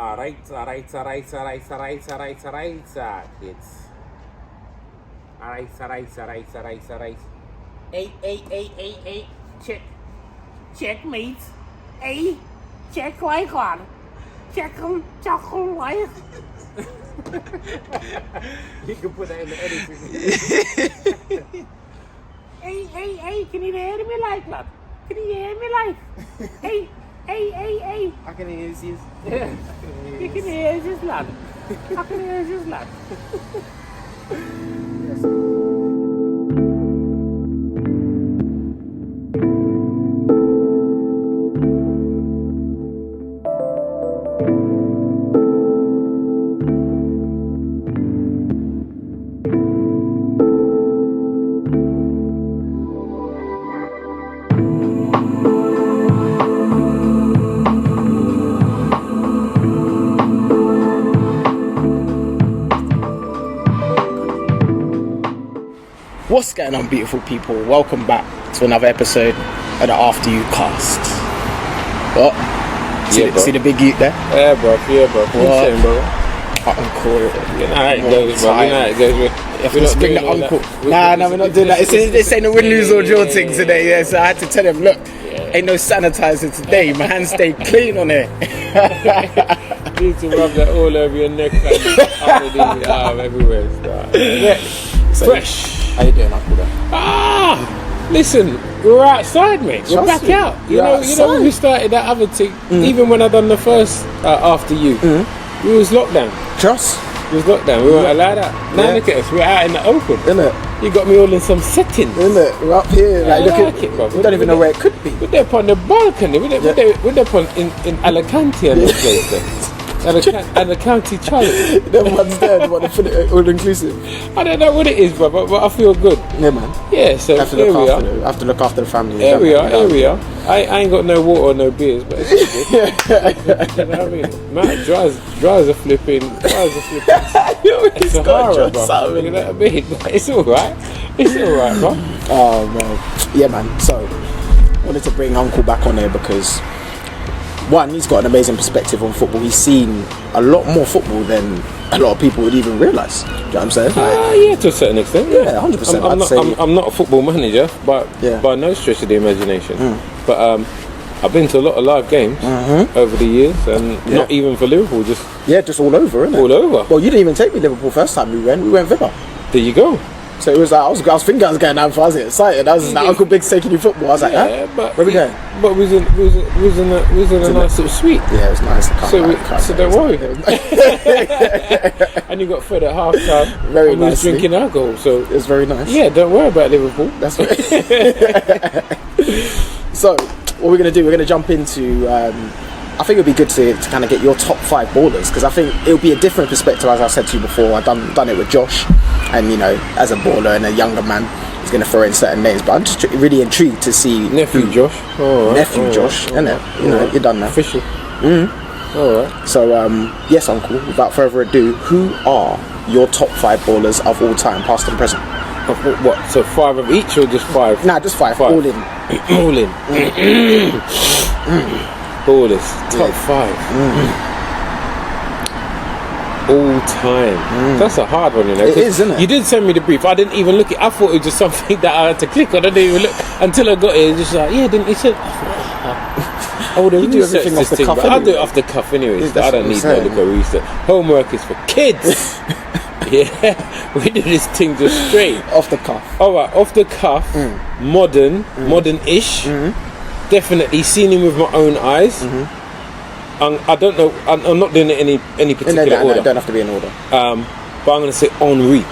Alright, kids. Alright. Hey. Checkmate. Hey, check gleich aan. Check him right. You can put that in the editing. Hey, can you hear me like that? Can you hear me like? Hey. I can hear you. Yeah. You can hear this lad. I can hear this lad. What's going on, beautiful people? Welcome back to another episode of the After You cast. What? See the big geek there? Yeah, bro. What you saying, bro? Uncle. You know how it goes, bro. You have to bring the uncle. Nah, we're not doing that. This ain't a win, lose or draw thing today, yeah. So I had to tell him, look, ain't no sanitizer today. My hands stay clean on it. You need to rub that all over your neck and under the arm, everywhere. Yeah. Fresh. How you doing, Uncle? Listen, we're outside, mate. We're back out. You know when we started that other thing, even when I done the first After You, we was locked down. Trust? We was locked down. We weren't allowed out. Now look at us. We're out in the open. Innit? You got me all in some settings. Innit? We're up here. Like, look at it, bro. We don't even know where it could be. We're there upon the balcony. We're there upon in Alicante and this place there. Alicante Challenge. Them ones there, what they all inclusive. I don't know what it is, bro, but I feel good. Yeah, man. Yeah, so here we are. Have to look after the family. Here we are. I ain't got no water or no beers, but it's all good. You know what I mean? Man, dries are flipping. It's Sahara, bro. You know what I mean? It's alright. Bro. Oh, man. Yeah, man. So, wanted to bring Uncle back on here because one, he's got an amazing perspective on football. He's seen a lot more football than a lot of people would even realise. Do you know what I'm saying? Yeah, to a certain extent. Yeah, 100%. I'm not a football manager, but by no stretch of the imagination. But I've been to a lot of live games over the years, and not even for Liverpool, just all over, innit? All over. Well, you didn't even take me Liverpool first time we went Villa. There you go. So it was like I was thinking I was going down for. I was excited. I was like, Uncle Big's taking you football. I was like, but where we going? But we was in a nice little suite. Yeah, it was nice. So don't worry. And you got fed at half time. Very nice. We was drinking alcohol, so it was very nice. Yeah, don't worry about Liverpool. That's right. So what we're gonna do? We're gonna jump into. I think it would be good to kind of get your top 5 ballers, because I think it would be a different perspective, as I said to you before. I've done it with Josh, and as a baller and a younger man, he's going to throw in certain names. But I'm just really intrigued to see nephew Josh, isn't it? You're done now. Official. All right. So yes, Uncle. Without further ado, who are your top 5 ballers of all time, past and present? What? So 5 of each, or just 5? Nah, just 5. All in. All in. Ballers, top 5 all time. That's a hard one, It is, isn't it? You did send me the brief. I didn't even look at it. I thought it was just something that I had to click on. I didn't even look until I got it. It's just like, didn't he said? I would have researched this thing, but I'll do it off the cuff anyways. I don't need no look at research. Homework is for kids. Yeah, we did this thing just straight off the cuff. All right, off the cuff, modern-ish. Definitely seen him with my own eyes. I don't know. I'm not doing it in any particular order. No, don't have to be in order. But I'm going to say Henri.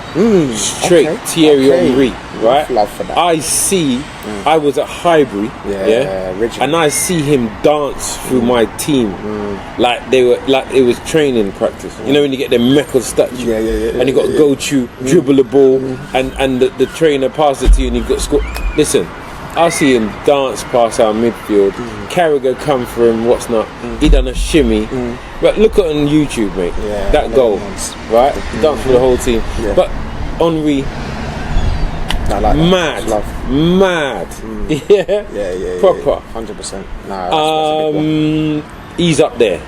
Straight Thierry Henry. Right. Love for that. I see. I was at Highbury. Original. And I see him dance through my team, like it was training practice. You know when you get the metal statue, and you got to go through, dribble the ball, and the trainer passes it to you, and you got to score. Listen. I see him dance past our midfield. Carragher come for him, what's not. He done a shimmy. But look at it on YouTube, mate. That goal, right? He danced for the whole team. But Henri, mad. Yeah. Proper. 100%. He's up there.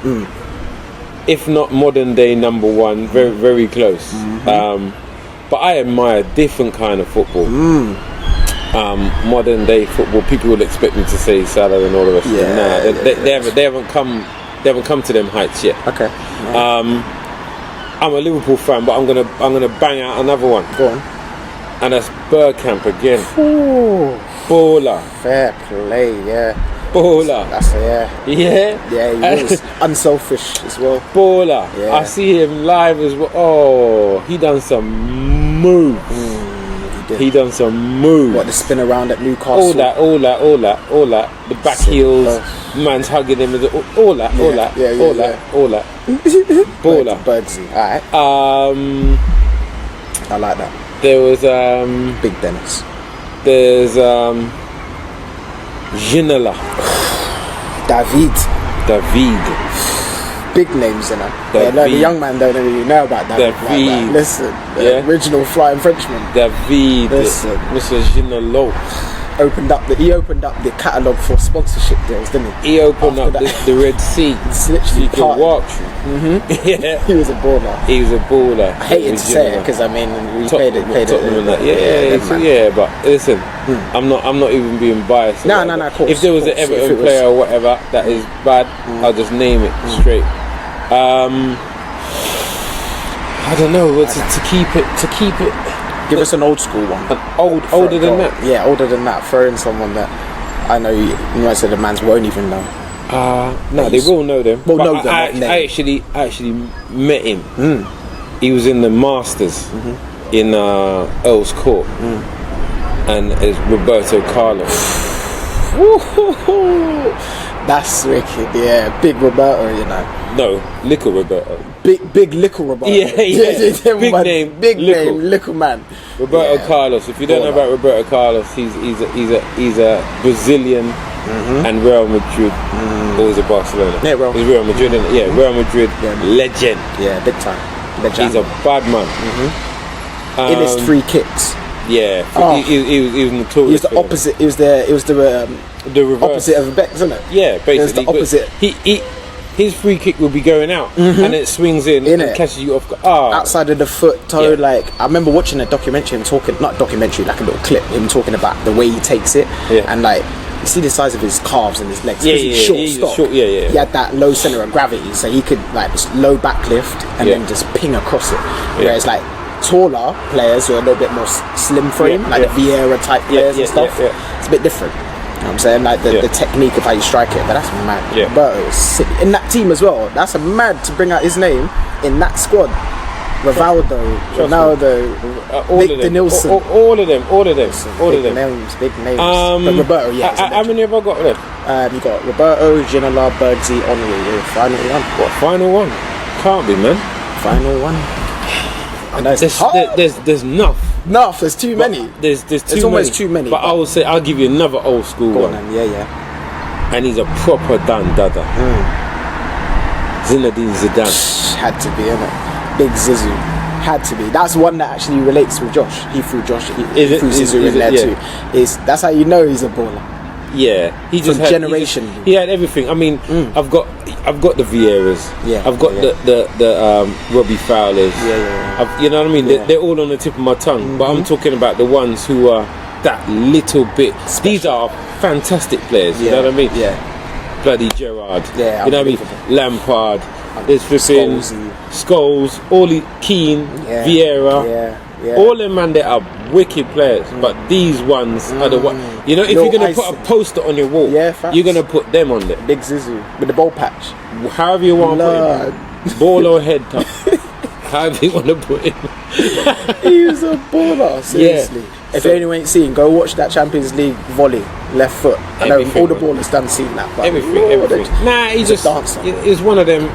if not modern day number one, very very close. But I admire different kind of football. Modern day football, people would expect me to say Salah and all the rest of them. They haven't come to them heights yet. Okay. I'm a Liverpool fan, but I'm gonna bang out another one. Go on. And that's Bergkamp again. Ooh. Baller. Fair play, yeah. Baller. That's Yeah. Yeah, he was unselfish as well. Baller. Yeah. I see him live as well. Oh, he done some moves. He done some moves. What, the spin around at Newcastle? All that. The back heels, man's hugging him. All that. Baller. Birdsy. Alright. I like that. There was Big Dennis. There's Ginola. David. Big names, you know. The young man don't really know about David. Like, listen, the original flying Frenchman. David. Listen. Mr. Ginola. He opened up the catalogue for sponsorship deals, didn't he? He opened up the Red Sea. It's literally you can walk. Yeah. He was a baller. I hated to say it because I mean we paid it. But listen, I'm not even being biased. No, of course. If there was an Everton player or whatever that is bad, I'll just name it straight. I don't know. To keep it. Give us an old school one. Older than that? Yeah, older than that. Throw in someone that I know most of the mans won't even know. No, they will know them. Well, know them. I actually met him. He was in the Masters in Earl's Court, and it's Roberto Carlos. That's wicked. Yeah, big Roberto, you know. No, Little Roberto. Big little Roberto. Yeah. Big name, man. Roberto Carlos. If you don't know about Roberto Carlos, he's a Brazilian and Real Madrid. Or is it Barcelona? Yeah, Real Madrid. Real Madrid legend. Yeah, big time. Legend. He's a bad man. In his free kicks. Yeah, he was notorious. He was the opposite. It was the reverse. opposite of Beck, isn't it? Yeah, basically. It was the opposite. His free kick will be going out and it swings in and catches you off outside of the foot toe. Like I remember watching a documentary, like a little clip, him talking about the way he takes it, and like you see the size of his calves and his legs. He's short. He had that low center of gravity, so he could like just low back lift and then just ping across it. Whereas like taller players who are a little bit more slim frame, like the Vieira type players and stuff, it's a bit different. You know what I'm saying? Like the technique of how you strike it, but that's mad. But it was sick. In that team as well, that's a mad to bring out his name in that squad. Rivaldo, Ronaldo, Victor Nilsson. All of them. Big names. But Roberto, how many have I got left? You got Roberto, Ginola, Birdsy, Henry. Final one. What, final one? Can't be, man. Final one. There's enough. There's too many. There's almost too many. But I will say, I'll give you another old school one. Yeah. And he's a proper Dan Dada. Zinedine Zidane. Had to be, innit? Big Zizou. Had to be. That's one that actually relates with Josh. He threw Zizou in there too. That's how you know he's a baller. Yeah, he just had he had everything. I mean, I've got the Vieiras. Yeah, I've got the Robbie Fowlers. Yeah. You know what I mean? They're all on the tip of my tongue. But I'm talking about the ones who are that little bit. Special. These are fantastic players. You know what I mean? Yeah. Bloody Gerrard. Yeah. You know what I mean? Lampard. There's flipping Scholes, Keane, Vieira. Yeah. All them man, they are wicked players, but these ones are the one. You know, if you're gonna put a poster on your wall, you're gonna put them on there. Big Zizou with the ball patch. However you want to put him, ball or head top. However you want to put him. He was a baller, seriously. If anyone ain't seen, go watch that Champions League volley, left foot. I know all the ballers done seen that. But everything. Nah, he's just dancer. It's one of them.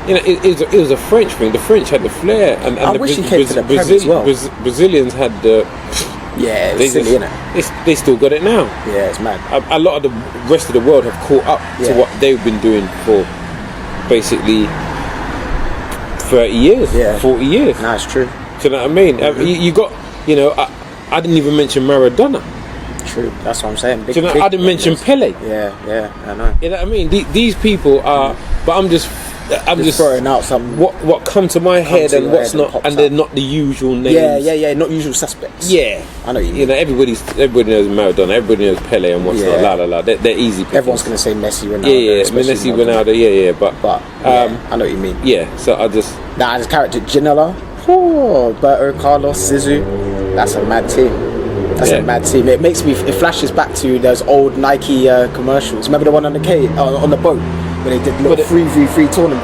You know, it was a French thing. The French had the flair, and I wish he came to the Prem as well. Brazilians had the. Yeah, it's silly, innit? They still got it now. Yeah, it's mad. A lot of the rest of the world have caught up to what they've been doing for basically 30 years, 40 years. Nah, it's true. Do you know what I mean? You got, you know, I didn't even mention Maradona. True, that's what I'm saying. I didn't mention Pele. Yeah, I know. You know what I mean? These people are, but I'm just I'm just throwing out some what come to my head to and your what's head and not, pops and they're up. not the usual names. Yeah, not usual suspects. Yeah, I know you You know, everybody knows Maradona, everybody knows Pele and what's not. Yeah. La. They're easy. Pickings. Everyone's gonna say Messi, Ronaldo. Messi, Ronaldo. Yeah, but yeah, I know what you mean. yeah. So I just His character Ginola, Roberto Carlos, Zizou. That's a mad team. A mad team. It flashes back to those old Nike commercials. Remember the one on the boat where they did little 3v3 tournament.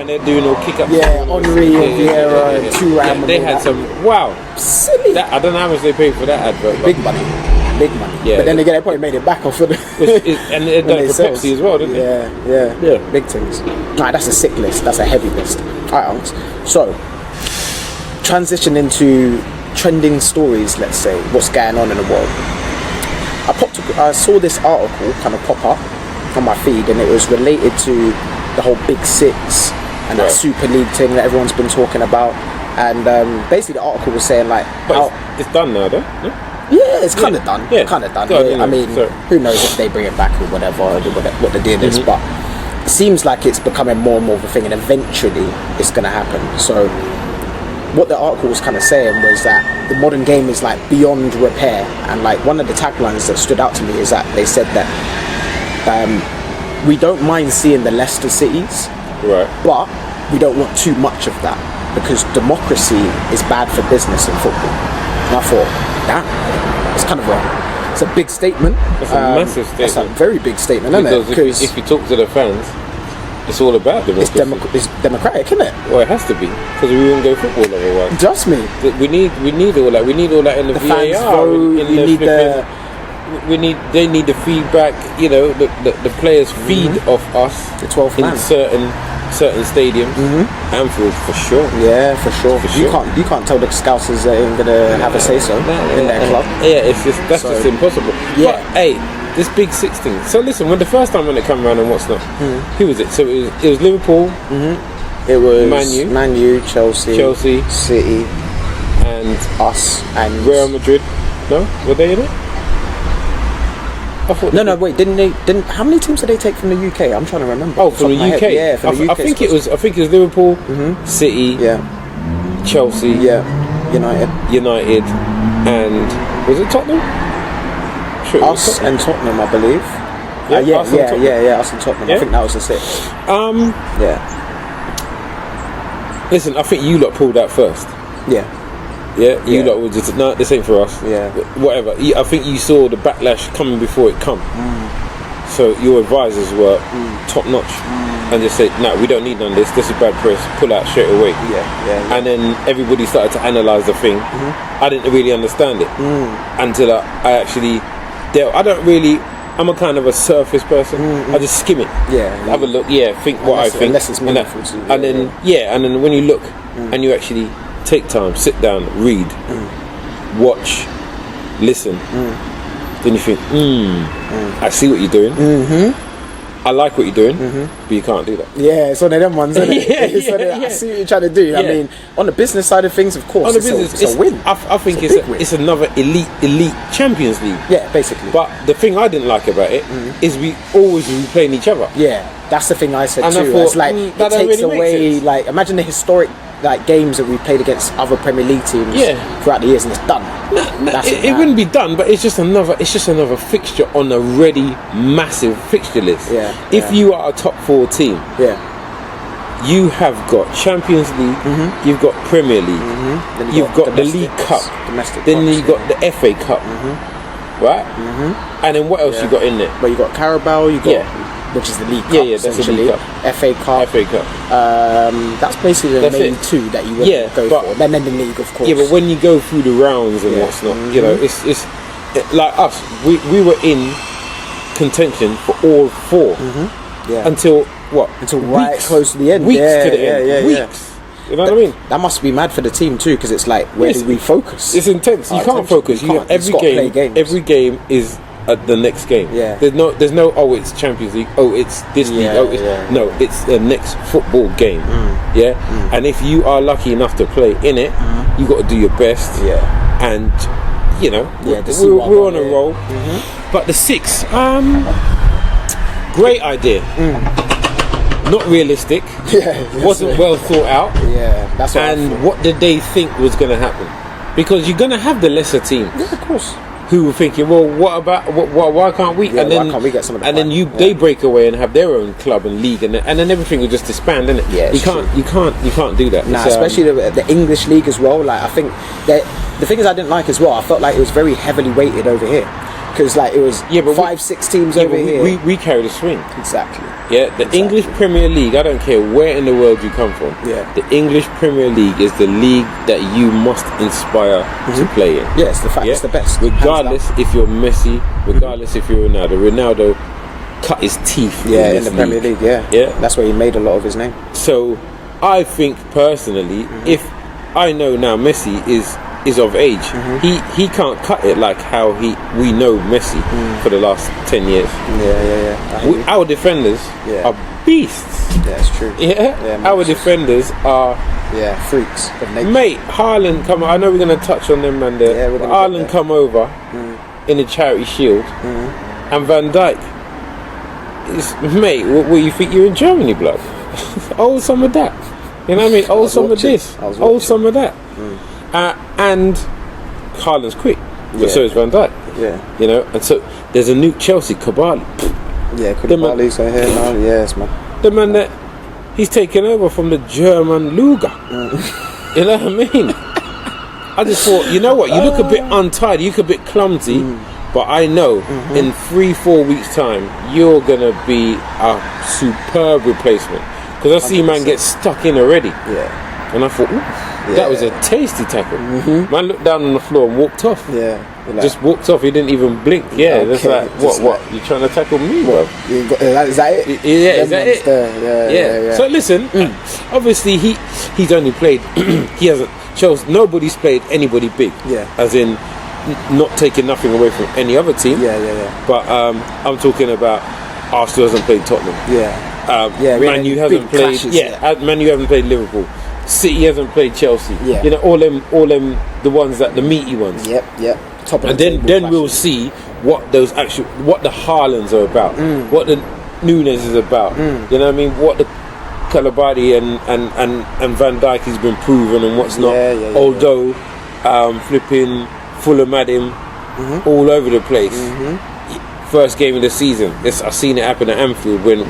and they're doing all kick ups. Yeah, Henry and Vieira and Thuram. They had some silly. I don't know how much they paid for that advert. Big money. Yeah, but then again, they probably made it back off of and they're done for Pepsi as well, didn't they? Yeah. Big things. Alright, that's a sick list. That's a heavy list. Alright, Unks. So, transition into trending stories. Let's say what's going on in the world. I saw this article kind of pop up on my feed, and it was related to the whole Big Six and that Super League thing that everyone's been talking about. And basically, the article was saying it's done now, though. No? Yeah, it's kind of done. Yeah. Kind of done. Yeah, I mean, who knows if they bring it back or whatever, what the deal is. But it seems like it's becoming more and more of a thing, and eventually it's going to happen. So what the article was kind of saying was that the modern game is like beyond repair. And like one of the taglines that stood out to me is that they said that we don't mind seeing the Leicester Cities, right? But we don't want too much of that because democracy is bad for business in football. And I thought, damn, it's kind of it's a big statement. It's a massive statement. It's a very big statement, isn't it? Because if you talk to the fans, it's all about democracy. It's democratic, isn't it? Well, it has to be, because we won't go football otherwise. Just me. We need all that. We need all that in the VAR. Fans vote, They need the feedback. You know, the players feed off us. The 12th man in certain stadiums, Anfield for sure. Yeah, for sure. You can't tell the Scousers they ain't gonna have a say so in their club. Yeah, it's just just impossible. Yeah. But, hey, this Big Six thing. So listen, when it came around and what's not, who was it? So it was Liverpool. It was Man U, Chelsea, City, and us and Real Madrid. No, were they in it? No, wait, didn't how many teams did they take from the UK? I'm trying to remember. Oh, from the UK? Yeah, from the UK. I think it was Liverpool, City, Chelsea, United, and was it Tottenham? Sure, us Tottenham. And Tottenham, I believe. Us and Tottenham. Yeah? I think that was the six. Listen, I think you lot pulled out first. You lot were just, no, this ain't for us. Whatever. I think you saw the backlash coming before it come. So your advisors were top notch and just said, no, we don't need none of this. This is bad press. Pull out straight away. And then everybody started to analyse the thing. I didn't really understand it until I actually dealt. I'm a kind of a surface person. I just skim it. Have a look. Think what I think. Unless it's meaningful to you. And then when you look and you actually take time, sit down, read, watch, listen. Then you think, I see what you're doing. I like what you're doing, but you can't do that. Yeah, it's one of them ones, isn't it? I see what you're trying to do. I mean, on the business side of things, of course, it's a win. I think it's another elite Champions League. Yeah, basically. But the thing I didn't like about it is we always be playing each other. Yeah, that's the thing I said and too. I thought, it's like it takes really away, like, imagine the historic games that we played against other Premier League teams throughout the years, and it's done. It wouldn't be done, but it's just another fixture on a ready massive fixture list. If you are a top 4 team, you have got Champions League, you've got Premier League, you've got the League Cup, then you've got the FA Cup, right? And then what else you got in there? But you got Carabao, you got which is the League Cup, that's the League Cup. FA Cup. That's basically the main two that you would go for. Then the league, of course. Yeah, but when you go through the rounds and what's not, you know, it's like us. We were in contention for all 4 until what? Until right close to the end. Weeks to the end. Weeks. You know what I mean? That must be mad for the team too, because it's like, where do we focus? It's intense. You can't focus. Every game is the next game. There's no oh, it's Champions League, oh, it's this league, no, it's the next football game. And if you are lucky enough to play in it, you got to do your best. And you know, we're on a roll. But the 6, great idea. not realistic, wasn't well thought out. Yeah, that's what. And what did they think was going to happen? Because you're going to have the lesser teams. Yeah, of course. Who were thinking, well, what about why can't we? Yeah, and then why can't we get some of the and then they break away and have their own club and league, and then everything will just disband, isn't it? Yeah, you can't do that. Nah, especially the English league as well. Like I think that the thing is, I didn't like as well. I felt like it was very heavily weighted over here because like it was 5-6 teams over here. We carry the swing. Exactly. Yeah, the English Premier League, I don't care where in the world you come from. Yeah. The English Premier League is the league that you must inspire to play in. Yeah, it's the fact. It's the best. Regardless if you're Messi, regardless if you're Ronaldo. Ronaldo cut his teeth in the Premier League. Yeah. That's where he made a lot of his name. So I think personally, if I know now Messi is of age, he can't cut it like how we know Messi for the last 10 years. Our defenders are beasts. Yeah, it's true. Our defenders are freaks of nature. Mate, Haaland come. I know we're going to touch on them, man. There, Haaland come over in the Charity Shield, and Van Dijk is mate. What you think you're in Germany, blood? Hold some of that. You know what I mean? Hold some of this. Hold some of that. And Haaland's quick, but so is Van Dijk. Yeah, you know, and so there's a new Chelsea, Kabali. Yeah, Koulibaly's here now. Yes, man. The man that he's taken over from the German Liga. You know what I mean? I just thought, you know what? You look a bit untidy, you look a bit clumsy, but I know in 3-4 weeks' time you're gonna be a superb replacement. Because I see 100%. Man get stuck in already. Yeah. And I thought, that was a tasty tackle. Man looked down on the floor and walked off. Yeah. Just walked off. He didn't even blink. Yeah, that's like, what? You trying to tackle me, bro? Is that it? Yeah, is that it? Yeah. So listen, obviously he's only played. He hasn't. Nobody's played anybody big. Yeah. As in, not taking nothing away from any other team. Yeah. But I'm talking about Arsenal hasn't played Tottenham. Man U hasn't played. Clashes, Man U haven't played Liverpool. City hasn't played Chelsea. Yeah. You know, all them, the ones that the meaty ones. Yep. Top of and the then we'll see what the Haalands are about, what the Nunes is about. You know what I mean? What the Koulibaly and Van Dijk has been proven and what's not. Although flipping Fulham had him all over the place. First game of the season, I've seen it happen at Anfield when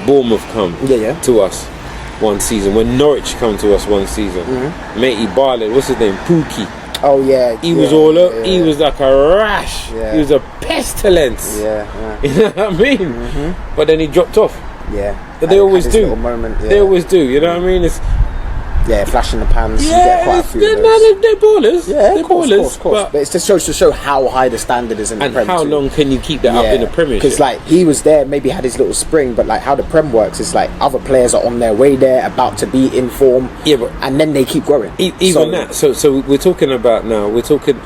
Bournemouth come to us one season, when Norwich come to us one season. Matey Barlett, what's his name? Pookie. Oh yeah. He was all up. He was like a rash. Yeah. He was a pestilence. Yeah. You know what I mean? But then he dropped off. Yeah. But they always do. Moment, They always do. You know what I mean? It's flash in the pans. You get quite a few of those. They're ballers. Yeah, they're of course, ballers. But it's just shows to show how high the standard is in the Prem. And how long can you keep that up in the Premiership? Because like he was there, maybe had his little spring, but like how the Prem works is like other players are on their way there, about to be in form, and then they keep growing. So we're talking about now. We're talking.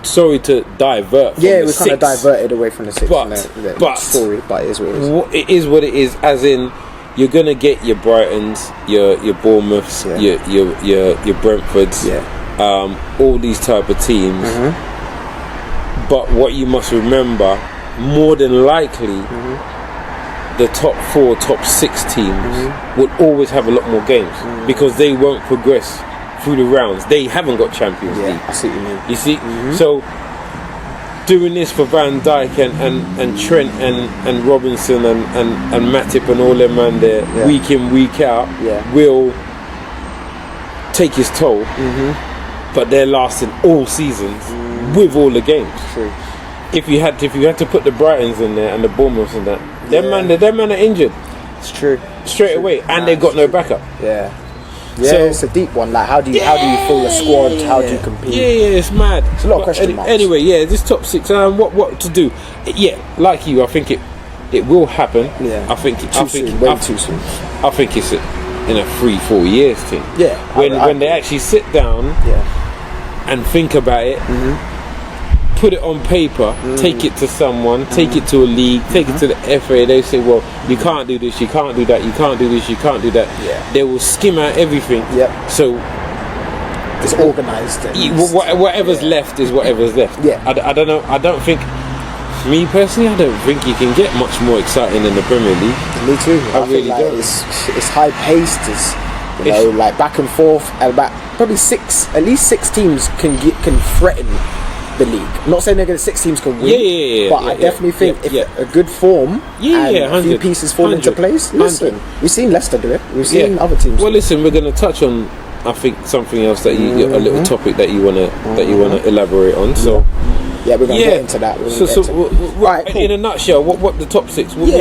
Sorry to divert. From we're kind of diverted away from the six. But story, but it is what it is. It is what it is. As in, you're gonna get your Brightons, your Bournemouths, your Brentfords, all these type of teams. But what you must remember, more than likely, the top 4, top 6 teams will always have a lot more games because they won't progress through the rounds. They haven't got Champions League. I see what you mean. You see, so doing this for Van Dijk and Trent and Robinson and Matip and all them man there week in, week out will take his toll. But they're lasting all seasons with all the games. True. If you had to put the Brightons in there and the Bournemouths in that, them man are injured. It's true. Straight away, and they've got no backup. Yeah, so it's a deep one. Like, how do you fill the squad? How do you compete? Yeah, it's mad. It's a lot of question marks. Anyway, this top 6. What to do? Like you, I think it will happen. Yeah, I think way too soon. I think it's in a 3-4 years thing. Yeah, when they actually sit down. And think about it. Put it on paper, take it to someone, take it to a league, take it to the FA. They say, well, you can't do this, you can't do that, you can't do this, you can't do that. They will skim out everything. So it's organised. Whatever's left is whatever's left. I don't know. I don't think Me personally, I don't think you can get much more exciting than the Premier League. Me too. I really think, don't. It's high paced. It's like back and forth, and about probably at least six teams can threaten the league. I'm not saying 6 teams can win, but I definitely think if a good form and a few pieces fall into place. Listen, we've seen Leicester do it. We've seen other teams. Well, listen, we're going to touch on, I think, something else that a little topic that you want to elaborate on. So. Yeah, we're going to get into that. Right, cool. In a nutshell, what the top 6? What do you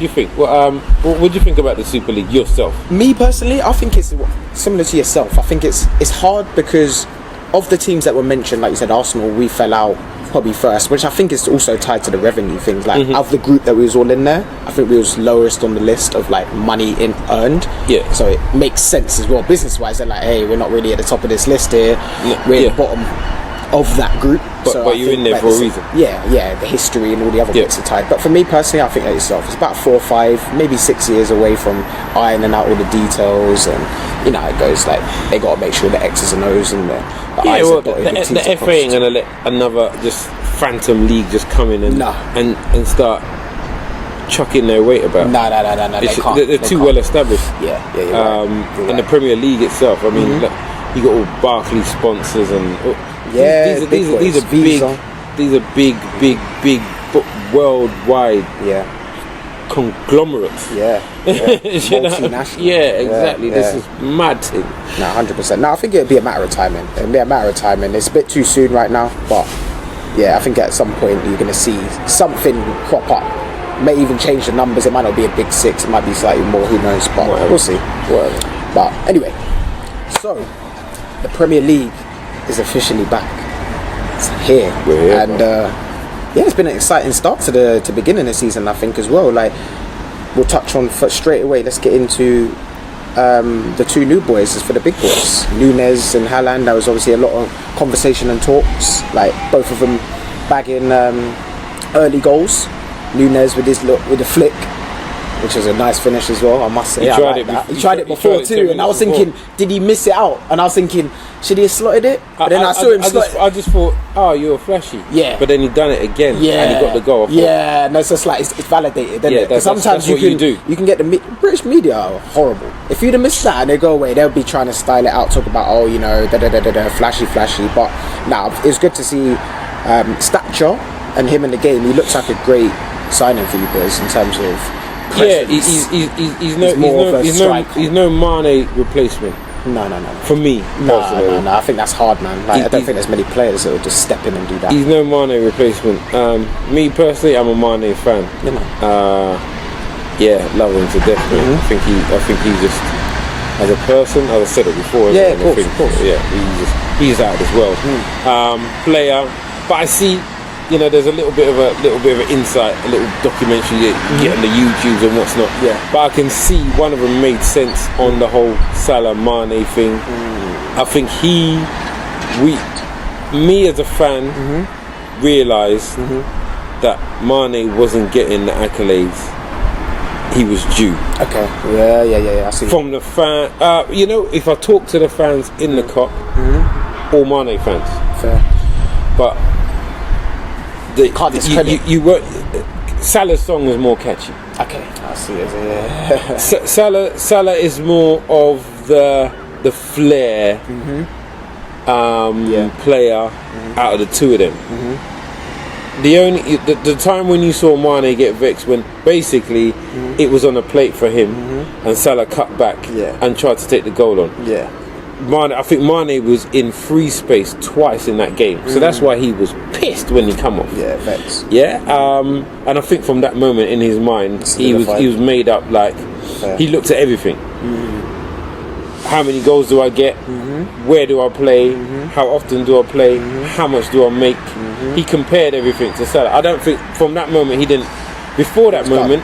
think? What do you think about the Super League yourself? Me personally, I think it's similar to yourself. I think it's hard because of the teams that were mentioned, like you said, Arsenal, we fell out probably first, which I think is also tied to the revenue things. Like of the group that we was all in there, I think we was lowest on the list of like money earned. Yeah. So it makes sense as well, business wise. They're like, hey, we're not really at the top of this list here. We're at the bottom of that group. But you're in there for a reason. Yeah, the history and all the other bits are tied. But for me personally, I think that itself is about 4 or 5, maybe 6 years away from ironing out all the details, and you know how it goes. Like they got to make sure the X's and O's and the I's are dotted. The FA ain't gonna let another just phantom league just come in and start chucking their weight about. No. They're too well established. Yeah. You're right. And the Premier League itself. I mean, look, you got all Barclays sponsors and. These are big worldwide conglomerates. Multinational. Exactly. This is mad thing. 100%. I think it'd be a matter of timing. It's a bit too soon right now, but yeah, I think at some point you're going to see something crop up. May even change the numbers. It might not be a big 6. It might be slightly more. Who knows? But we'll see. But anyway, so the Premier League is officially back. It's here, it's been an exciting start to the beginning of the season, I think, as well. Like we'll touch on straight away. Let's get into the 2 new boys for the big boys, Nunes and Haaland. There was obviously a lot of conversation and talks, like both of them bagging early goals. Nunes with the flick, which was a nice finish as well, I must say. He tried it before too, and I was thinking, did he miss it out? And I was thinking, should he have slotted it? But then I saw him slot it. I just thought, oh, you're flashy. Yeah. But then he done it again, and he got the goal. No, so it's like it's validated, isn't it? Because sometimes you can get the British media are horrible. If you'd have missed that and they go away, they'll be trying to style it out, talk about flashy. But it was good to see stature and him in the game. He looks like a great signing for you boys in terms of. He's no Mane replacement. No. For me, no. I think that's hard, man. I don't think there's many players that will just step in and do that. He's no Mane replacement. Me personally, I'm a Mane fan. Love him to death. I think he just, as a person, as I said it before. Of course. He's out of this world. Player, but I see. There's a little bit of an insight, a little documentary you get on the YouTubes and what's not. But I can see one of them made sense on the whole Salah Mane thing. I think me as a fan, realised that Mane wasn't getting the accolades he was due. Okay. Yeah. I see. From the fan, if I talk to the fans in the cup, all Mane fans. Fair. But. Salah's song was more catchy. Okay, I see it. Salah is more of the flair player out of the 2 of them. The time when you saw Mane get vexed, when basically it was on a plate for him, and Salah cut back and tried to take the goal on. I think Mane was in free space twice in that game, so that's why he was pissed when he come off. Vex. And I think from that moment in his mind, he was made up. Like he looked at everything. How many goals do I get? Where do I play? How often do I play? How much do I make? He compared everything to Salah. I don't think from that moment he didn't. Before that moment.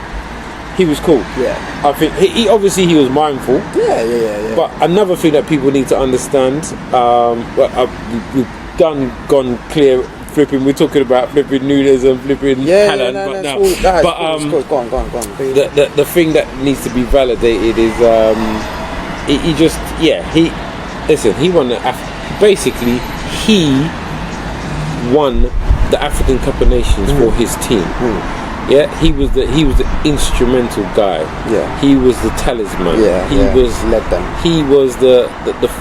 He was cool. I think he obviously he was mindful. Yeah. But another thing that people need to understand, we've gone clear flipping. We're talking about flipping Nunes and flipping Haaland. Go on. The thing that needs to be validated is he won basically he won the African Cup of Nations for his team. Yeah, he was the instrumental guy. Yeah, he was the talisman. Yeah, he led them. He was the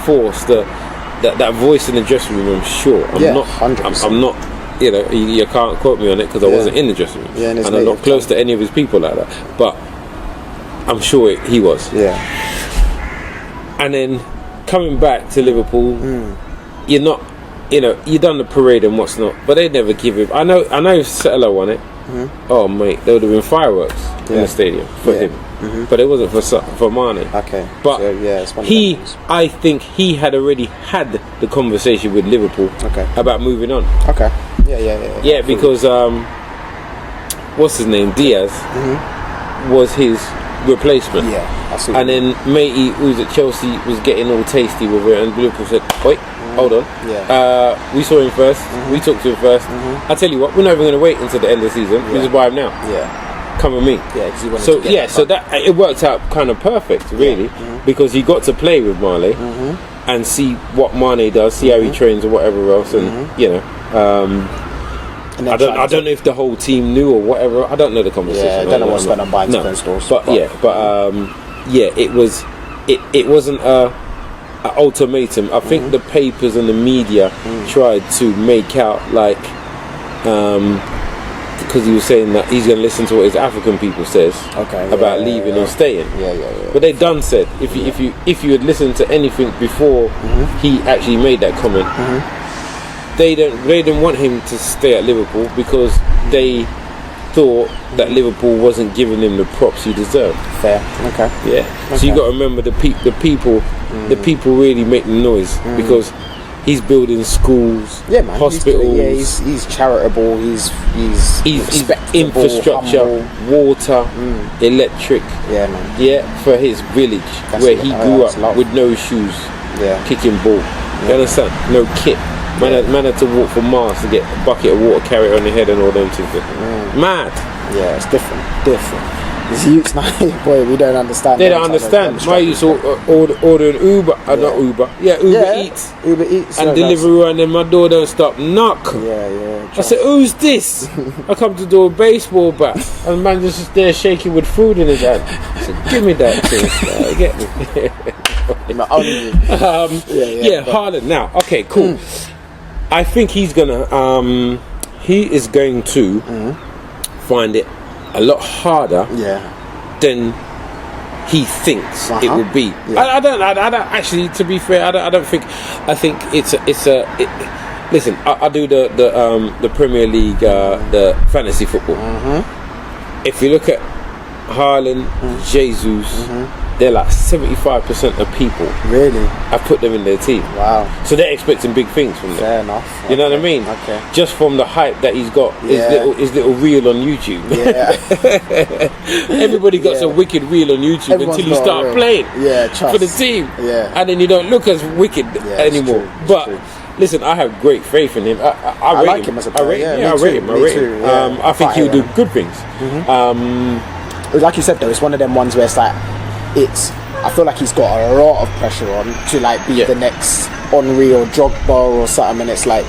force, that voice in the dressing room. I'm sure. I'm not 100%. I'm not. You know, you can't quote me on it because I wasn't in the dressing room, and I'm not close to any of his people like that. But I'm sure he was. Yeah. And then coming back to Liverpool, you're not. You know, you done the parade and what's not, but they never give him. I know if Settler won it, oh mate, there would have been fireworks in the stadium for him, but it wasn't for Mane. Okay, but so, it's one I think he had already had the conversation with Liverpool about moving on. Okay, yeah. Because what's his name, Diaz, was his replacement. Yeah, I see. And then matey, who's at Chelsea, was getting all tasty with it, and Liverpool said, "Wait, hold on. Yeah. We saw him first. We talked to him first. I tell you what, we're not even going to wait until the end of the season. We just buy him now. Yeah. Come with me." Yeah, because he wanted to get so that it worked out kind of perfect, really, because he got to play with Mane and see what Mane does, see how he trains or whatever else, and you know. I don't know if the whole team knew or whatever. I don't know the conversation. Yeah, I don't know what's going on behind closed doors. But it wasn't a ultimatum. I think the papers and the media tried to make out like because he was saying that he's going to listen to what his African people says about leaving or staying. But they done said if you had listened to anything before he actually made that comment, they didn't want him to stay at Liverpool because they thought that Liverpool wasn't giving him the props he deserved. Fair. Okay. Yeah. So you got to remember the people really make the noise because he's building schools, hospitals. He's charitable. He's infrastructure, humble. water, electric. Yeah, man. Yeah, for his village where he grew up with no shoes, kicking ball. You understand? No kit. Man had to walk for miles to get a bucket of water, carry it on your head and all them things. Mad. Yeah, it's different. These youths now, boy, we don't understand. They don't understand. My youths order an Uber, not Uber. Yeah, Uber Eats. Uber Eats. And Deliveroo, and then my door don't stop. Knock. Yeah. I said, who's this? I come to do a baseball bat, and man just there shaking with food in his hand. I said, give me that thing. Get me. Haaland now. Okay, cool. I think he is going to find it a lot harder than he thinks it will be. I don't actually, to be fair, I think it's listen, I do the Premier League, the fantasy football. If you look at Haaland, Jesus, they're like 75% of people. Really? I put them in their team. Wow. So they're expecting big things from them. Fair enough. You know what I mean? Okay. Just from the hype that he's got, his little reel on YouTube. Yeah. Everybody got some wicked reel on YouTube until you start playing for the team. Yeah. And then you don't look as wicked anymore. Listen, I have great faith in him. I like him as a player. I rate him. I think he'll do good things. Like you said though, it's one of them ones where it's like I feel like he's got a lot of pressure on to like be the next Henry or Drogba or something, and it's like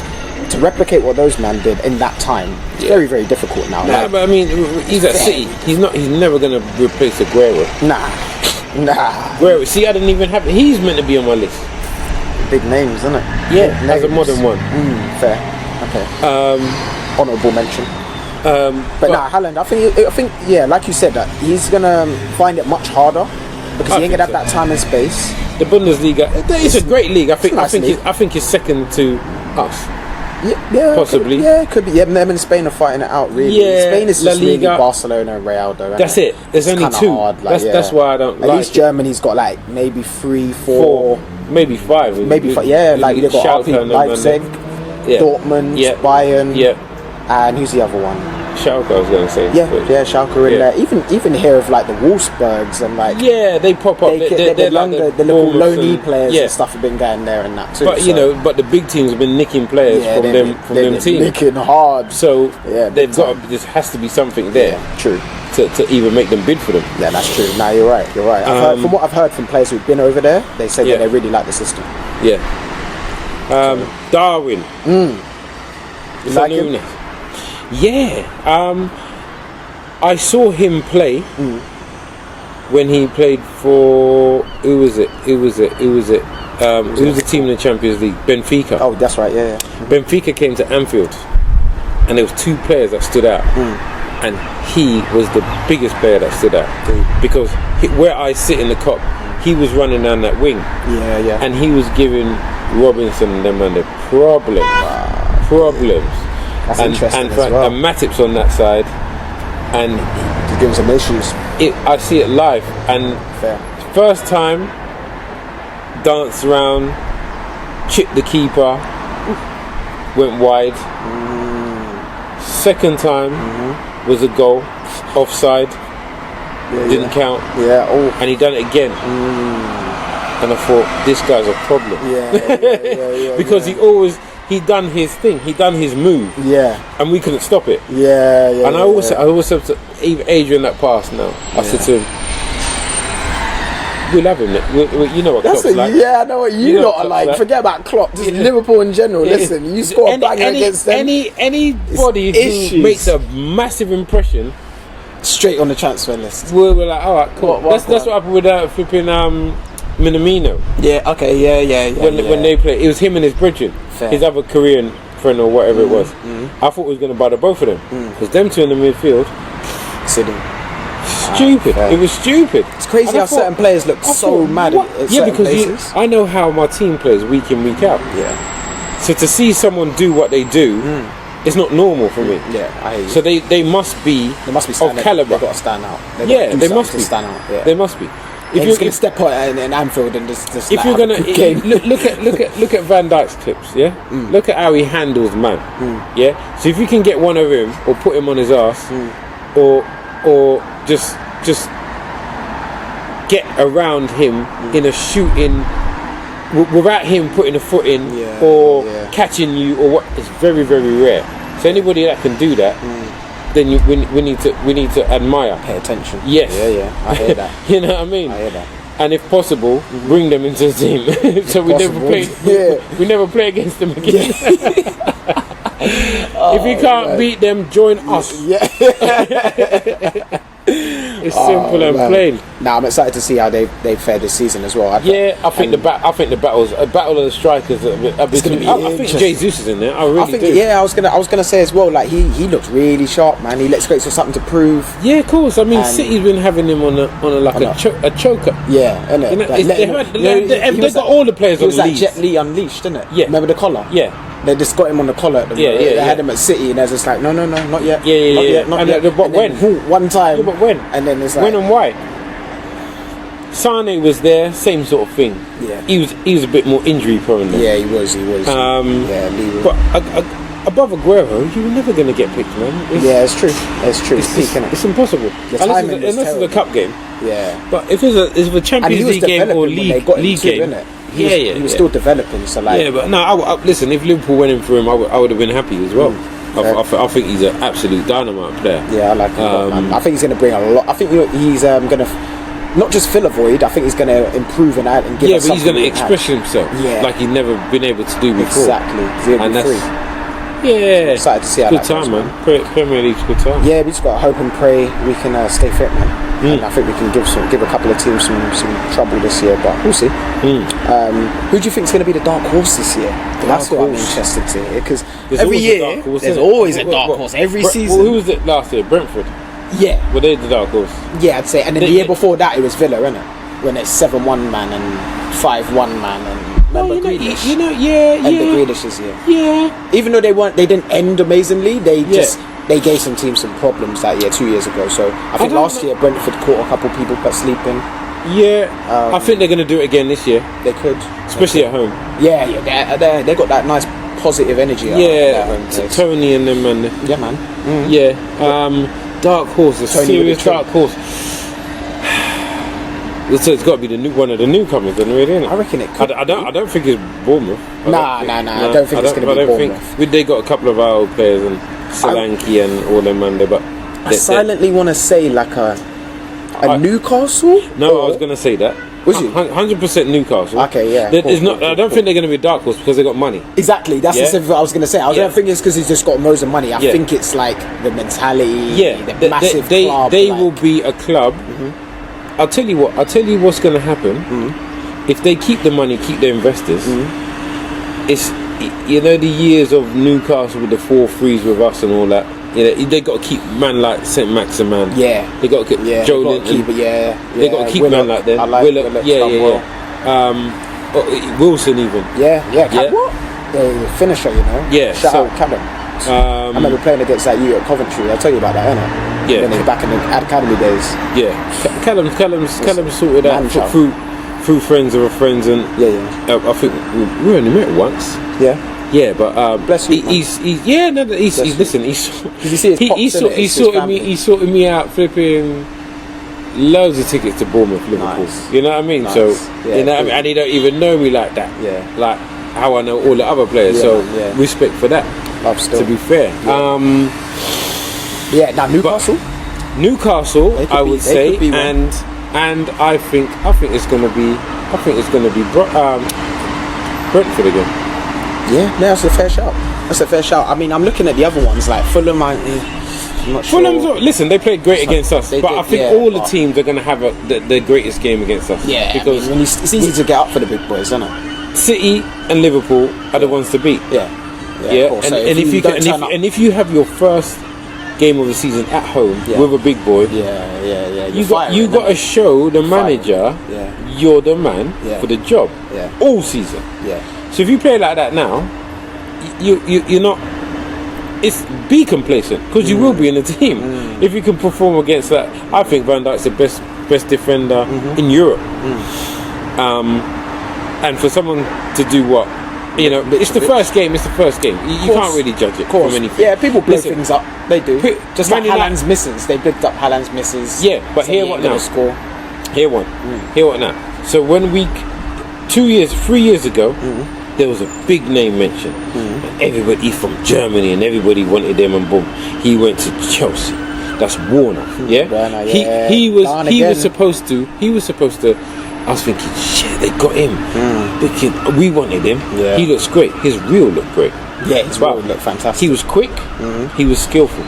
to replicate what those men did in that time. It's very, very difficult now. Nah, but I mean, he's at City. He's never gonna replace Aguero. Nah. Aguero. See, I didn't even have. He's meant to be on my list. Big names, isn't it? Yeah, as a modern one. Fair. Okay. Honourable mention. But Haaland, I think, like you said, that he's gonna find it much harder because he ain't gonna have that time and space. The Bundesliga, it's a great league. I think it's second to us. Yeah, possibly. It could be. Yeah, them in Spain are fighting it out. Really, Spain is just really Barcelona and Real. Though, that's it. There's only two. Hard, that's why I don't. At least Germany's got like maybe 3, 4, maybe 5. Maybe 5. Yeah, like they've got RB Leipzig, Dortmund, Bayern, and who's the other one? Schalke, I was going to say. Schalke in there. Even here of like the Wolfsburgs and like they pop up. They're younger, the little low-knee players and stuff have been going there and that too. But but the big teams have been nicking players from them teams. Nicking hard. So they've got. There has to be something there. True. To even make them bid for them. Yeah, that's true. No, you're right. From what I've heard from players who've been over there, they say that they really like the system. Yeah. Darwin. You like him? Yeah. I saw him play when he played for who was it? Who was the team in the Champions League? Benfica. Oh, that's right. Yeah. Benfica came to Anfield, and there was 2 players that stood out, and he was the biggest player that stood out because where I sit in the Kop, he was running down that wing. Yeah. And he was giving Robinson and them and the problems. That's interesting as well. And Matip's on that side, and to give him some issues. I see it live, and Fair. first time, danced around, chipped the keeper, went wide. Second time was a goal, offside, didn't count. Yeah. Oh. And he done it again. And I thought, this guy's a problem. Yeah. Because he done his thing, he done his move. Yeah. And we couldn't stop it. Yeah. And I always said to Adrian that pass now, I said to him, we'll have him. You know what Klopp's like. Yeah, I know what you lot are like. Forget about Klopp. Just Liverpool in general. Listen, you score a banger against them. Anybody who makes a massive impression, straight on the transfer list. we're like, all right, cool. That's what happened with flipping Minamino. Yeah. Okay. Yeah. When they played, it was him and his brethren, his other Korean friend or whatever it was. I thought we was going to bother both of them because them two in the midfield. Sitting. Stupid. It was stupid. It's crazy how certain players look so mad at certain places. I know how my team plays week in, week out. Yeah. So to see someone do what they do, it's not normal for me. Yeah, I hear you. So they must be of caliber. They've got to stand out. They must be. Stand out. Yeah. They must be. If you're going to step out in Anfield and just if you're going to look at Van Dijk's clips, yeah. Look at how he handles man, yeah. So if you can get one of him or put him on his ass, or just get around him in a shooting without him putting a foot in or catching you or what, it's very, very rare. So anybody that can do that, then we need to admire. Pay attention. Yes. Yeah. I hear that. You know what I mean? I hear that. And if possible, bring them into the team. So we never play against them again. If you can't beat them, join us. Yeah. It's simple and plain. Now I'm excited to see how they fared this season as well. I think the battles, a battle of the strikers. I think Jesus is in there. I think do. Yeah, I was gonna say as well. Like he looks really sharp, man. He looks great. So something to prove. Yeah, of course. I mean, City's been having him on a choker. Yeah, innit? They've got all the players on the lead. He was like Jet Li Unleashed, didn't it? Yeah. Remember the collar? Yeah. They just got him on the collar. They had him at City, and they're just like, no, not yet. Not yet. But when? One time. Yeah, but when? And then it's like, when and why? Sane was there, same sort of thing. Yeah. He was a bit more injury prone. Yeah, he was. But above Aguero, you were never going to get picked, man. It's true. It's peak, isn't it? It's impossible. Unless it's a cup game. Yeah. But if it's a Champions League game or league game, he was still developing. So like, yeah, but no. Listen, if Liverpool went in for him, I would have been happy as well. I think he's an absolute dynamite player. Yeah, I like him. I think he's going to bring a lot. I think he's going to not just fill a void. I think he's going to improve and add and give. Yeah, but he's going to express himself. Like he's never been able to do before. Exactly. And that's I'm excited to see how good that goes, man. Premier League's good time. Yeah, we just got to hope and pray we can stay fit, man. And I think we can give a couple of teams some trouble this year, but we'll see. Who do you think is going to be the dark horse this year? That's what I'm interested to hear, because every year there's always a dark horse. Every season. Who was it last year? Brentford. Yeah. Were they the dark horse? Yeah, I'd say. And then the year before that, it was Villa, innit? When it's 7-1 man and 5-1 man and. Remember Grealish? And the Grealish this year. Yeah. Even though they didn't end amazingly, they gave some teams some problems that year, 2 years ago. So I think last year Brentford caught a couple people sleeping. Yeah. I think they're going to do it again this year. They could, especially at home. Yeah. They got that nice positive energy. Tony and them and yeah, man. Yeah. Dark horse, a serious dark horse. So it's got to be one of the newcomers, then, really, isn't it? I reckon it could. I don't think it's Bournemouth. Nah. I don't think it's going to be Bournemouth. They got a couple of our old players and Solanke and all them under, but I silently want to say like a Newcastle. No, I was going to say that. Was you? 100% Newcastle. Okay, yeah. There's not. I don't think they're going to be a dark horse because they got money. Exactly. That's the same thing I was going to say. I don't think it's because he's just got loads of money. I think it's like the mentality. Yeah, the massive club. They will be a club. I'll tell you what's going to happen. If they keep the money, keep their investors. It's the years of Newcastle with the 4-3s with us and all that. They got to keep man like St. Maximan. Yeah, they got to keep Joe Linton. They got to keep man like that. I like Willock. Wilson even. What? The finisher, Yeah. Shout out Callum. I remember playing against that you at Coventry. I'll tell you about that, innit? Yeah. Back in the academy days. Yeah. Callum sorted out through friends of a friends, and I think we only met once. Yeah, but bless you. He's listen. He's sorting me out flipping loads of tickets to Bournemouth, Liverpool. Nice. You know what I mean? Nice. So Yeah, and he don't even know me like that. Yeah. Like how I know all the other players. Respect for that. Love still. To be fair. Now Newcastle. Newcastle, I would say, and I think it's gonna be Brentford again. Yeah, that's a fair shout. I mean, I'm looking at the other ones like Fulham. I'm not sure. Fulham, listen, they played great against us, but I think all the teams are going to have the greatest game against us. Yeah, because it's easy to get up for the big boys, isn't it? City and Liverpool are the ones to beat. Yeah. And if you have your first game of the season at home with a big boy, you got to show the manager you're the man for the job all season. Yeah. So if you play like that now, you're not. It's be complacent because you will be in the team if you can perform against that. I think Van Dijk's the best defender in Europe. And for someone to do what, it's the first game. It's the first game. You can't really judge it from anything. Yeah, people blow things up. They do. Just like Man Haaland's misses. They picked up Haaland's misses. Yeah, but here what now? Score. Here what now? So when 3 years ago, there was a big name mentioned. And everybody from Germany and everybody wanted him, and boom, he went to Chelsea. That's Warner. Warner, He was supposed to. I was thinking, shit, they got him. We wanted him. Yeah. He looks great. His reel looked great. Yeah, his reel looked fantastic. He was quick. He was skillful.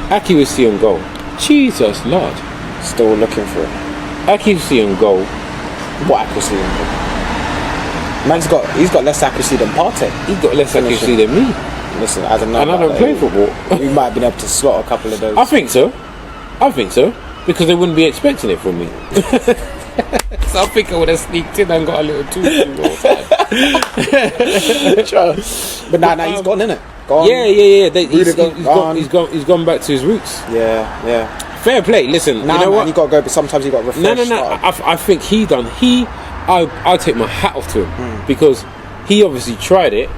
Accuracy on goal. Jesus Lord. Still looking for it. Accuracy on goal. What accuracy on goal? Man's he's got less accuracy than Partey. He's got less accuracy than me. Listen, I don't know. And I don't play football. We might have been able to slot a couple of those. I think so. Because they wouldn't be expecting it from me. So I think I would have sneaked in and got a little tutu. But now he's gone, innit? Yeah. He's gone back to his roots. Yeah. Fair play. Listen, you know what? You got to go, but sometimes you got to refresh. No. I think I take my hat off to him because he obviously tried it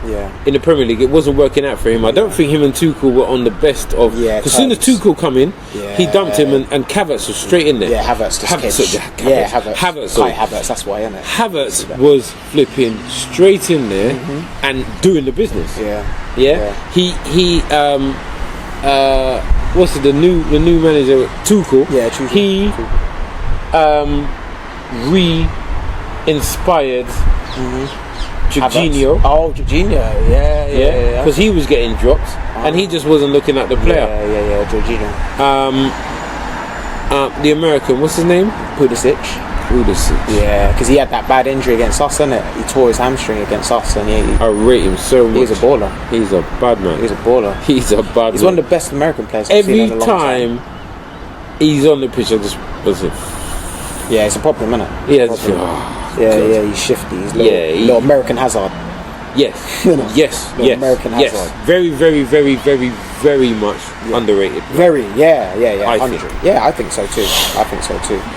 in the Premier League. It wasn't working out for him. I don't think him and Tuchel were on the best of. Because as soon as Tuchel come in, he dumped him and Havertz was straight in there. Yeah, Havertz. Havertz. That's why, isn't it? Havertz was flipping straight in there and doing the business. Yeah. He what's it? The new manager Tuchel. Yeah, Tuchel. He re-inspired. Jorginho. Oh, Jorginho. Yeah. Because he was getting dropped and he just wasn't looking at the player. Yeah, Jorginho. The American, what's his name? Pulisic. Yeah, because he had that bad injury against us, innit? He tore his hamstring against us, and I rate him so much. He's a baller. He's a bad man. He's one of the best American players. Every time he's on the pitch, I just was it. Yeah, it's a problem, isn't it? Yeah, he's shifty. He's little American Hazard. Yes. Yes. American Hazard. Very, very, very, very, very much underrated. Very, yeah. I think so too.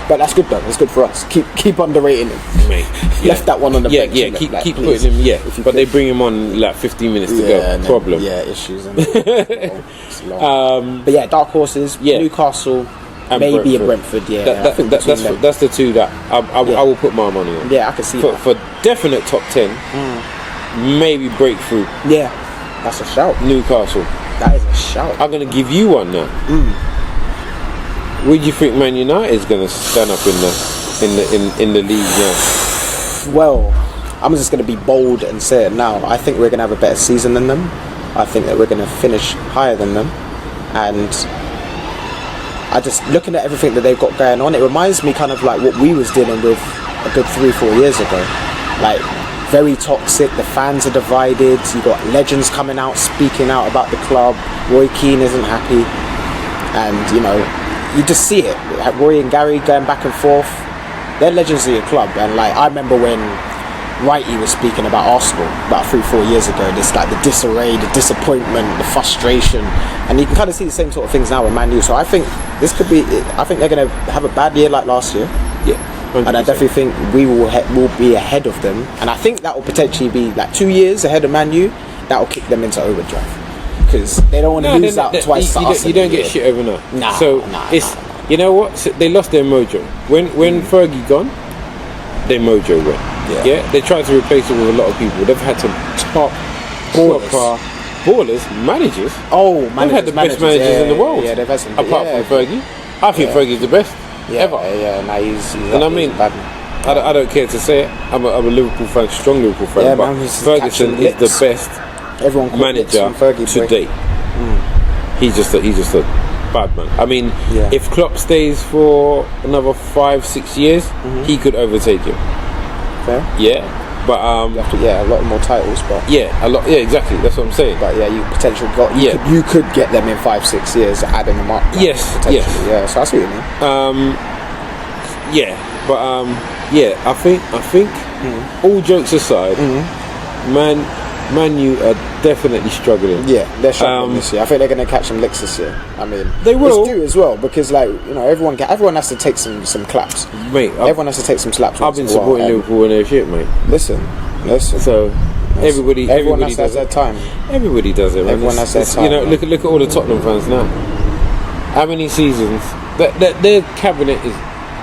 But that's good though. That's good for us. Keep underrating him, mate. Left that one on the bench. Yeah. Keep putting him. Yeah, but they bring him on like 15 minutes to go. Problem. Yeah, issues. It's long. But yeah, dark horses. Newcastle. And maybe Brentford. I think that's the two that I will put my money on. Yeah, I can see for definite top 10. Maybe breakthrough. Yeah, that's a shout. Newcastle. That is a shout. I'm going to give you one now. Where do you think Man United is going to stand up in there? in the league now? Well, I'm just going to be bold and say it now. I think we're going to have a better season than them. I think that we're going to finish higher than them. And I just, looking at everything that they've got going on, it reminds me kind of like what we was dealing with a good 3-4 years ago. Like, very toxic, the fans are divided, you got legends coming out, speaking out about the club. Roy Keane isn't happy. And, you know, you just see it. Roy and Gary going back and forth. They're legends of your club. And, like, I remember when Righty was speaking about Arsenal about 3-4 years ago, this like the disarray, the disappointment, the frustration, and you can kind of see the same sort of things now with Man U. So I think this could be, I think they're going to have a bad year like last year. Yeah, 100%. And I definitely think we will be ahead of them, and I think that will potentially be like 2 years ahead of Man U. That will kick them into overdrive because they don't want to lose out twice. You don't get shit overnight. Nah. You know what? So they lost their mojo when Fergie gone. Their mojo went. Yeah, they tried to replace it with a lot of people. They've had some top ballers, managers. Oh, they've had the best managers in the world. Yeah, they've had some. Apart from Fergie, I think Fergie's the best ever. Yeah, nah, he's and I mean, I don't care to say it. I'm a Liverpool fan, strong Liverpool fan. Yeah, but man, Ferguson is the best manager to date. He's just a bad man. I mean, if Klopp stays for another 5-6 years, he could overtake him. Fair. Yeah, but a lot more titles, but a lot. Yeah, exactly. That's what I'm saying. But yeah, you potentially got. You could get them in 5-6 years, adding them up. Yes. Yeah, so I see what you mean. I think. All jokes aside, Man U are definitely struggling. Yeah, they're struggling this year. I think they're going to catch some licks this year. I mean, they will. It's due as well because, like, you know, everyone has to take some claps. Mate, everyone has to take some slaps. I've been supporting Liverpool when they're shit, mate. Listen. So everyone has their time. Everybody does it. Man. Everyone has their time. You know, look at all the Tottenham fans now. How many seasons their cabinet is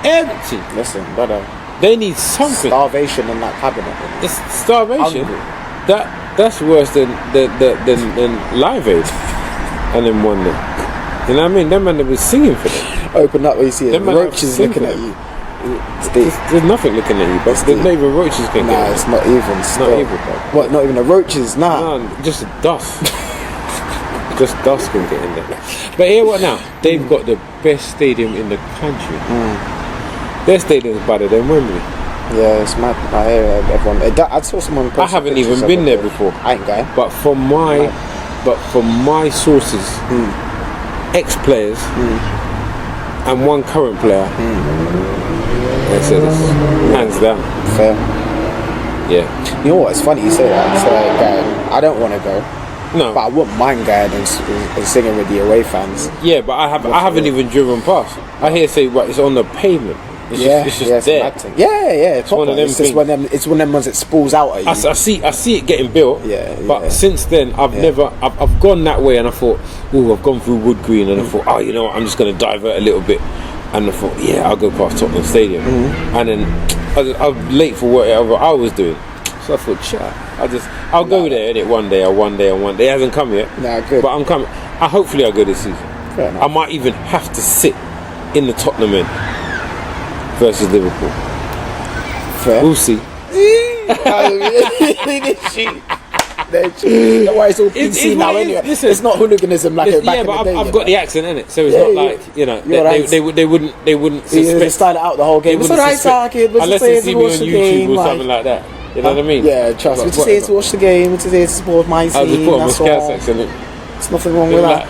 empty? Listen, brother. They need something. Starvation in that cabinet. It's starvation. Hungry. That's worse than Live Aid and then Wonder. You know what I mean? Them man that was singing for them. Open up where you see it. Roaches looking at you. There's nothing looking at you, but there's not even roaches can get. Nah, it's not even. It's not even. What? Not even the roaches? Nah. No, just dust. Just dust can get in there. But hear what now? They've got the best stadium in the country. Their stadium's better than Wembley. Yeah, it's mad. I hear everyone. I saw someone. I haven't even been there before. I ain't going. But from my sources, ex-players, and one current player, they said it's hands down. Fair. Yeah. You know what? It's funny you say that. It's like, I don't want to go. No. But I wouldn't mind going and singing with the away fans. Yeah, but I haven't even driven past. I hear say it's on the pavement. It's just there. It's one of them. It's one of them ones that spools out at you. I see it getting built. But since then, I've gone that way, and I thought, I've gone through Wood Green, and I thought, you know what, I'm just going to divert a little bit, and I thought, I'll go past Tottenham Stadium, and then I was late for whatever I was doing, so I thought, I'll go there innit, one day. It hasn't come yet. Nah, good. But I'm coming. Hopefully I'll go this season. Fair enough. I might even have to sit in the Tottenham end versus Liverpool. Fair. We'll see. Don't worry, it's all PC now anyway. It's not hooliganism like it back in the day. I've got the accent in it, so it's not like, you know, they wouldn't suspect. They started out the whole game. It's alright, talking, unless they see me on YouTube or something like that. You know what I mean? Yeah, trust me. We're just here to watch the game. We're just here to support my team. I'll just put on my Scouse accent. There's nothing wrong with that.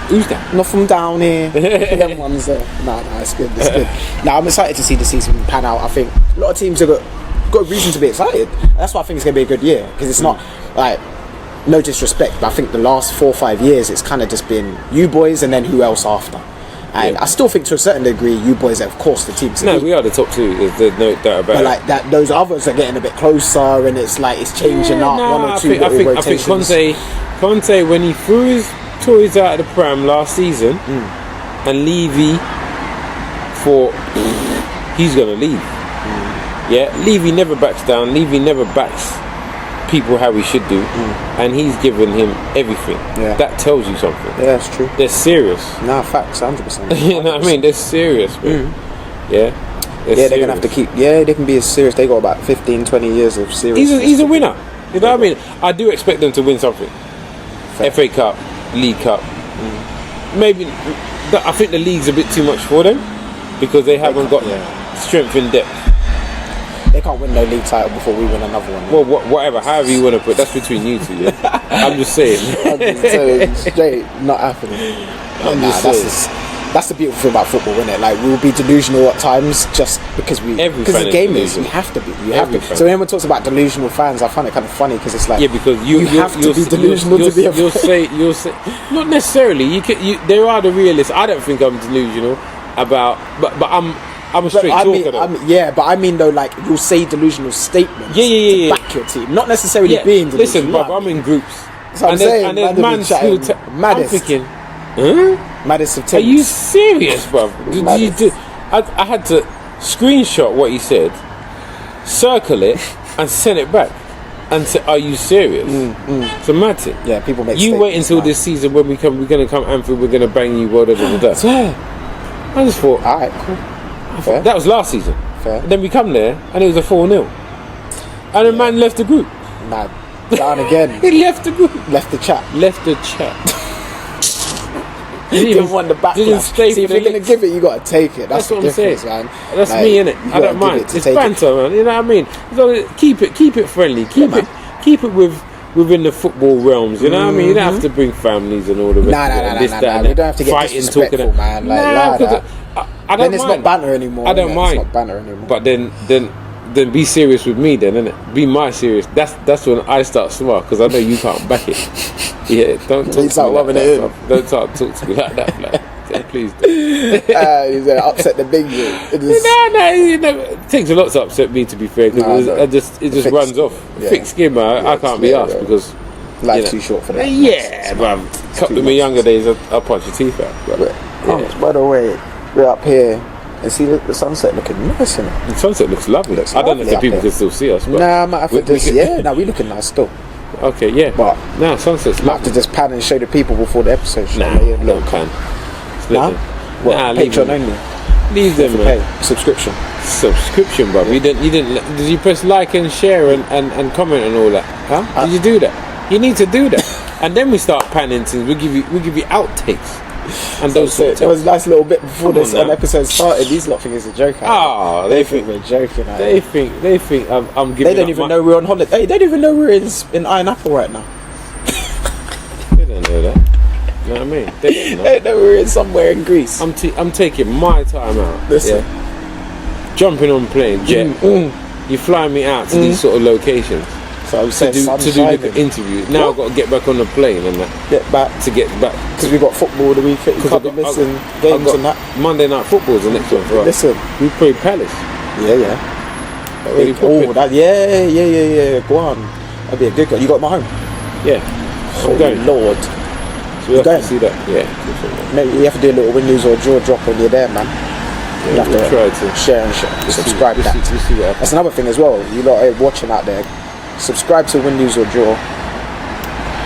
Who's that? Not from down here. Them ones there. Nah, it's good. It's good. Now I'm excited to see the season pan out. I think a lot of teams have got reason to be excited. That's why I think it's going to be a good year, because it's not like, no disrespect, but I think the last 4 or 5 years it's kind of just been you boys and then who else after. And I still think to a certain degree you boys are of course the teams. No, we are the top two. There's no doubt about it. But like that, those others are getting a bit closer, and it's like it's changing up one or two. I think Conte when he threw his toys out of the pram last season, and Levy thought he's gonna leave. Yeah, Levy never backs down. Levy never backs people how he should do, and he's given him everything. That tells you something. Yeah, that's true. They're serious. Nah, facts, 100%. You know what I mean? They're serious, man. Yeah. they're going to have to keep. Yeah, they can be as serious. They got about 15, 20 years of serious. He's a winner. You know what I mean? I do expect them to win something. Fair. FA Cup, League Cup. Maybe I think the league's a bit too much for them because they haven't got strength in depth. They can't win no league title before we win another one. Well, whatever, however you want to put, that's between you two. Yeah? I'm just saying. I'm just saying, straight, not happening. I'm just saying. That's the beautiful thing about football, isn't it? Like, we'll be delusional at times just because the game is. You have to be. You have to. So when anyone talks about delusional fans, I find it kind of funny because it's like, because you have to be delusional to be a fan. You'll say, not necessarily. There are the realists. I don't think I'm delusional about, but I'm a straight talker. But I mean though, like, you'll say delusional statements to back your team, not necessarily being delusional. Listen, bro, I'm in groups. And there's man who I'm thinking, maddest of Are you serious, bro? I had to screenshot what he said, circle it, and send it back, and say, "Are you serious?" It's a mad thing. Yeah, people make. You wait until this season when we're gonna come Anfield, we're gonna bang you. I just thought, all right, cool. Fair. That was last season. Fair. Then we come there, and it was a 4-0, and the man left the group. Mad. Down again. He left the group. Left the chat. Didn't want the backlash. See, if you're going to give it, you got to take it. That's what I'm saying, man. That's like, me, innit? I don't mind. It's banter, man. You know what I mean? So keep it friendly. Keep it within the football realms. You know what I mean? You don't have to bring families and all the rest of it. Nah. We don't have to get disrespectful, man. Like, I don't mind. Then it's not banter anymore. I don't mind. It's not banter anymore. But then be serious with me, then, innit? Be my serious. That's when I start smart, because I know you can't back it. Yeah, don't talk to me like that. Don't talk to me like that, like, please. He's gonna upset the big dude. No, it takes a lot to upset me, to be fair, because it just runs off. Thick skin, man. I can't be asked because life's too short for that. Yeah, bruv. A couple of my younger days, I'll punch your teeth out. By the way, we're up here. And see the sunset looking nice, isn't it? The sunset looks lovely. I don't know if the people can still see us. But I might have to we looking nice still. Okay, yeah. But sunset's lovely. I have to just pan and show the people before the episode. No can. Patreon only. Leave them, man. Subscription, bro. You didn't. Did you press like and share and comment and all that? Huh? Did you do that? You need to do that. And then we start panning things. We give you outtakes. And those there was a nice little bit before this episode started. These lot think it's a joke. They think we're joking. They think I'm giving. They don't even know we're on holiday. They don't even know we're in Iron Apple right now. They don't know that. You know what I mean? They don't know we're in somewhere in Greece. I'm taking my time out. Listen, jumping on plane, jet. You flying me out to these sort of locations. So I'm saying to do like interviews. Now I've got to get back on the plane and that. Get back because we've got football the weekend. You can't be missing games and that. Monday night football's the next one for us. Listen, we play Palace. Yeah. Go on. That'd be a good one. You got my home. Yeah. I'm going. Lord. So we have to see that. Yeah. Maybe you have to do a little win, lose or draw drop when you're there, man. You have to try to share and subscribe. That's another thing as well. You lot are watching out there. Subscribe to Win, Lose or Draw,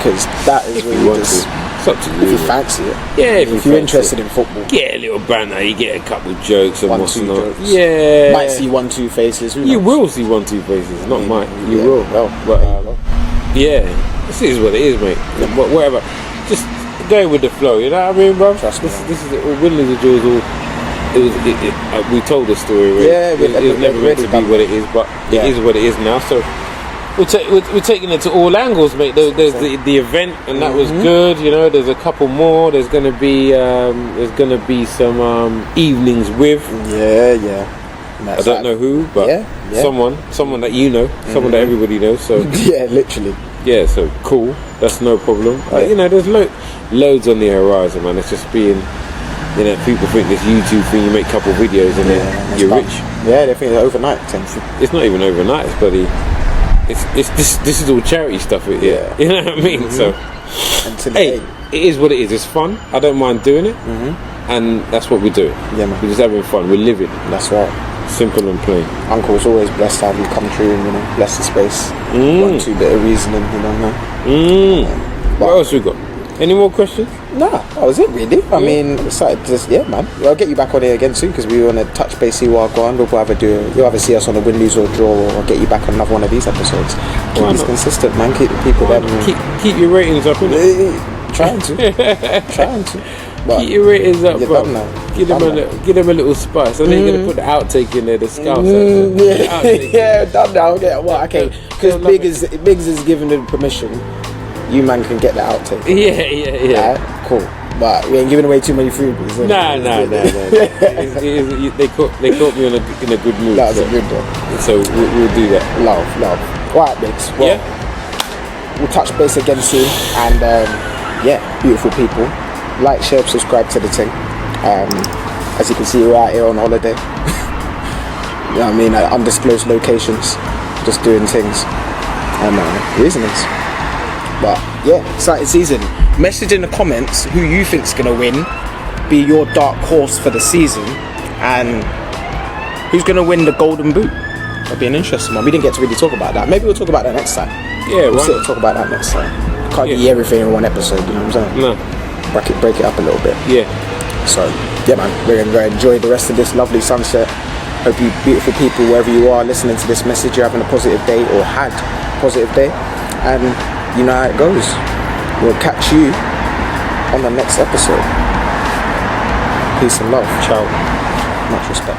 because that is where you just. It's up to you. If you fancy it. Yeah, if you're interested in football. Get a little banter, you get a couple of jokes and what's not. Jokes. Yeah. Might see 1-2 faces. You will see 1-2 faces, not mine. You will. Well, this is what it is, mate. Whatever. Just go with the flow, you know what I mean, bro? Trust me. This is Win, Lose or Draw is all. We told the story, right? Yeah, it was never meant to be what it is, but it is what it is now, so. We're taking it to all angles, mate. There's the event, and that was good. You know, there's a couple more. There's gonna be some evenings with. Yeah. I don't know who, but someone that you know, someone that everybody knows. So yeah, literally. Yeah, so cool. That's no problem. You know, there's loads on the horizon, man. It's just being. You know, people think this YouTube thing, you make a couple of videos and then you're rich. Yeah, they think it's overnight. It's not even overnight. It's bloody. This is all charity stuff, yeah. You know what I mean? So, it is what it is. It's fun. I don't mind doing it, and that's what we're doing. Yeah, man. We're just having fun. We're living. That's right. Simple and plain. Uncle's always blessed to have you come through and bless the space. 1-2 bit of reasoning, What else we got? Any more questions? Nah, that was it really. I mean, it's like just man. I'll get you back on here again soon because we want to touch base, see what go on. You'll either see us on the win, lose or draw, or I'll get you back on another one of these episodes. Keep this consistent, man. Keep the people there. Keep your ratings up, innit? Trying to. But keep your ratings up, bro. Give them a little spice. I think you're gonna put the outtake in there, the scout. Yeah, done now. Yeah, well, okay. Because Biggs is giving the permission. You man can get the outtake. Yeah. Cool. But we ain't giving away too many freebies. Nah. They caught me in a good mood. That was a good one. So we'll do that. Love. Right, Biggs. Well, we'll touch base again soon. And beautiful people. Like, share, subscribe to the thing. As you can see, we're out here on holiday. You know what I mean? At undisclosed locations. Just doing things. And reasonings. But yeah, exciting season. Message in the comments who you think's gonna win, be your dark horse for the season, and who's gonna win the golden boot. That'll be an interesting one. We didn't get to really talk about that. Maybe we'll talk about that next time. Yeah, we'll talk about that next time. Can't get everything in one episode, you know what I'm saying? No. Break it up a little bit. Yeah. So yeah, man, we're gonna go enjoy the rest of this lovely sunset. Hope you beautiful people, wherever you are listening to this message, you're having a positive day or had a positive day, and you know how it goes. We'll catch you on the next episode. Peace and love. Ciao. Much respect.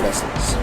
Blessings.